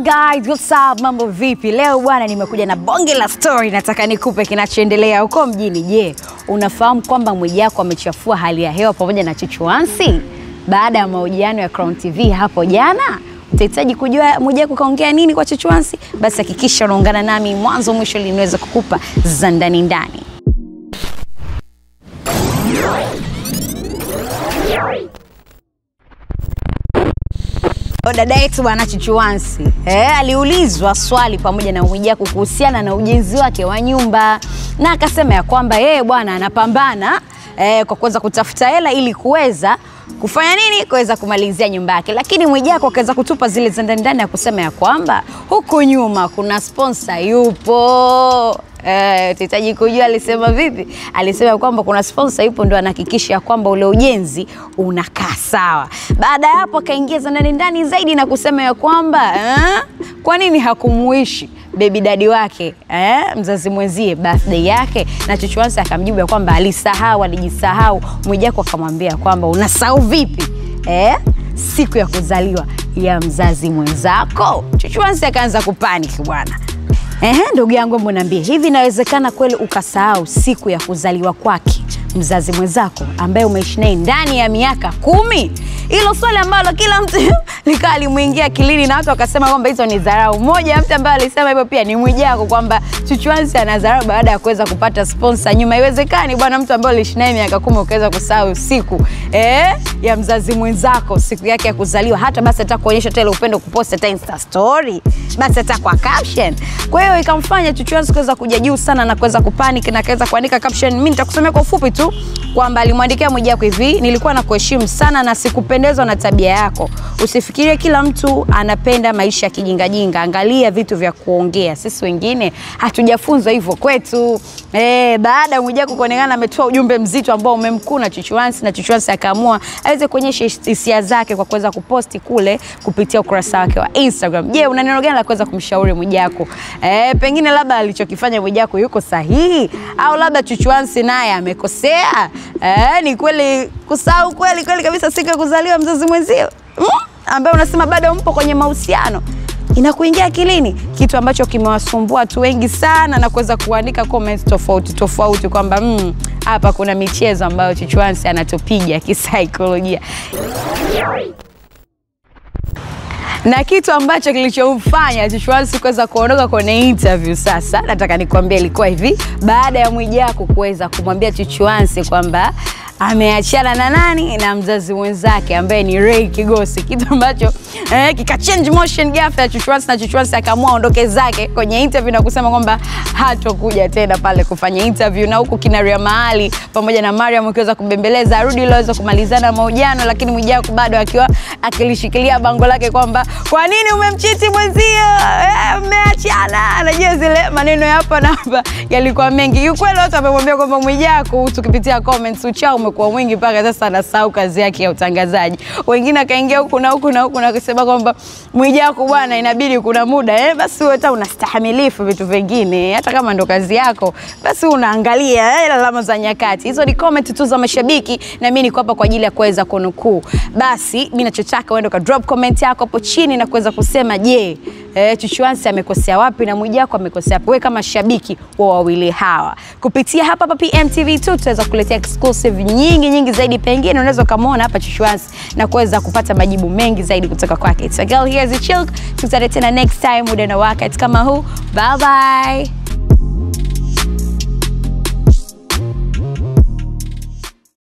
guys, what's up? Mambo vipi? Leo bwana nimekuja na bonge la story, nataka nikupe kinachoendelea huko mjini. Je, unafahamu kwamba Mwijaku amechafua hali ya hewa pamoja na Chuchuansi baada ya mahojiano ya Crown TV hapo jana? Utahitaji kujua Mwijaku kaongea nini kwa Chuchuansi? Basi hakikisha unaungana nami mwanzo mwisho ili niweze kukupa za ndani ndani. Dada yetu bwana Chuchuansi aliulizwa swali pamoja na Mwijaku kuhusiana na ujenzi wake wa nyumba, na akasema ya kwamba yeye bwana anapambana kwa kuweza kutafuta hela ili kuweza kufanya nini, kuweza kumalizia nyumba yake. Lakini Mwijaku akaweza kutupa zile za ndani ya kusema ya kwamba huku nyuma kuna sponsor yupo. Tutahitaji kujua alisema vipi. Alisema kwamba kuna sponsor yupo ndio anahakikisha kwamba ule ujenzi unakaa sawa. Baada ya hapo akaingiza ndani zaidi na kusema ya kwamba kwa nini hakumuishi baby daddy wake mzazi mwenzie birthday yake, na Chuchuansi akamjibu ya kwamba alijisahau. Mwijaku akamwambia kwamba unasahau vipi siku ya kuzaliwa ya mzazi mwenzako? Chuchuansi akaanza kupanic bwana. Ndugu yangu, hebu niambie, hivi inawezekana kweli ukasahau siku ya kuzaliwa kwake mzazi mwenzako ambaye umeishi naye ndani ya miaka 10? Hilo swali ambalo kila mtu limuingia akilini na watu wakasema kwamba hizo ni dharau. Mmoja mtu ambaye alisema hivyo pia ni Mwijaku, kwamba Chuchuansi anadharau baada ya kuweza kupata sponsor nyuma. Haiwezekani bwana, mtu ambaye uliishi naye miaka 10 ukaweza kusahau siku ya mzazi mwenzako, siku yake ya kuzaliwa. Hata basi hata kuonyesha tele upendo, kupost hata Insta story, basi hata kwa caption. Kwa hiyo ikamfanya Chuchuansi kuweza kuja juu sana na kuweza kupanic na akaweza kuandika caption. Mimi nitakusomea kwa ufupi tu kwamba alimwandikia Mwijaku hivi: nilikuwa nakuheshimu sana na sikupendezwa na tabia yako. Usifikirie kila mtu anapenda maisha ya kijingajinga. Angalia vitu vya kuongea. Sisi wengine hatujafunzwa hivyo kwetu. Baada ya Mwijaku kuonekana ametoa ujumbe mzito ambao umemkuna Chuchuansi, na Chuchuansi akaamua aweze kuonyesha hisia zake kwa kuweza kuposti kule kupitia ukurasa wake wa Instagram. Je, una neno gani la kuweza kumshauri Mwijaku? Pengine labda alichokifanya Mwijaku yuko sahihi, au labda Chuchuansi naye amekosea? Ni kweli kusahau kweli kabisa siku ya kuzaliwa mzazi mwenzio ambaye unasema bado mpo kwenye mahusiano? Inakuingia akilini? Kitu ambacho kimewasumbua watu wengi sana na kuweza kuandika comments tofauti kwamba hapa kuna michezo ambayo Chuchuansi anatupiga kisaikolojia. Na kitu ambacho kilichomfanya Chuchuansi kuweza kuondoka kwenye interview, sasa nataka nikwambie, ilikuwa hivi: baada ya Mwijaku kuweza kumwambia Chuchuansi kwamba ameachana na nani, na mzazi mwenzake ambaye ni Ray Kigosi, kitu ambacho kika change motion ghafla ya Chuchuansi, na Chuchuansi akaamua aondoke zake kwenye interview na kusema kwamba hatokuja tena pale kufanya interview. Na huku kinaria mahali pamoja na Mariam ukiweza kubembeleza arudi ili waweze kumalizana mahojiano, lakini Mwijaku bado akiwa akilishikilia bango lake kwamba kwa nini umemchiti mwenzio, mmeachana. Anajua zile maneno hapa na hapa yalikuwa mengi. Ukweli watu wamemwambia kwamba Mwijaku, tukipitia comments, uchao umekuwa mwingi mpaka sasa anasahau kazi yake ya utangazaji. Wengine akaingia huku na kusema kwamba Mwijaku bwana, inabidi kuna muda basi wewe hata unastahimilifu vitu vingine, hata kama ndo kazi yako basi unaangalia alama za nyakati. Hizo ni comment tu za mashabiki, na mimi niko hapa kwa ajili ya kuweza kunukuu. Basi mimi ninachotaka uende ka drop comment yako hapo chini na kuweza kusema, je, Chuchuansi amekosea wapi na Mwijaku amekosea wapi? Wewe kama shabiki wa wawili hawa, kupitia hapa PMTV2 tutaweza kukuletea exclusive nyingi zaidi. Pengine unaweza kumuona hapa Chuchuansi na kuweza kupata majibu mengi zaidi kutoka kwake. It's a girl here, is a chill. Tutatana next time muda na wakati kama huu. Bye bye.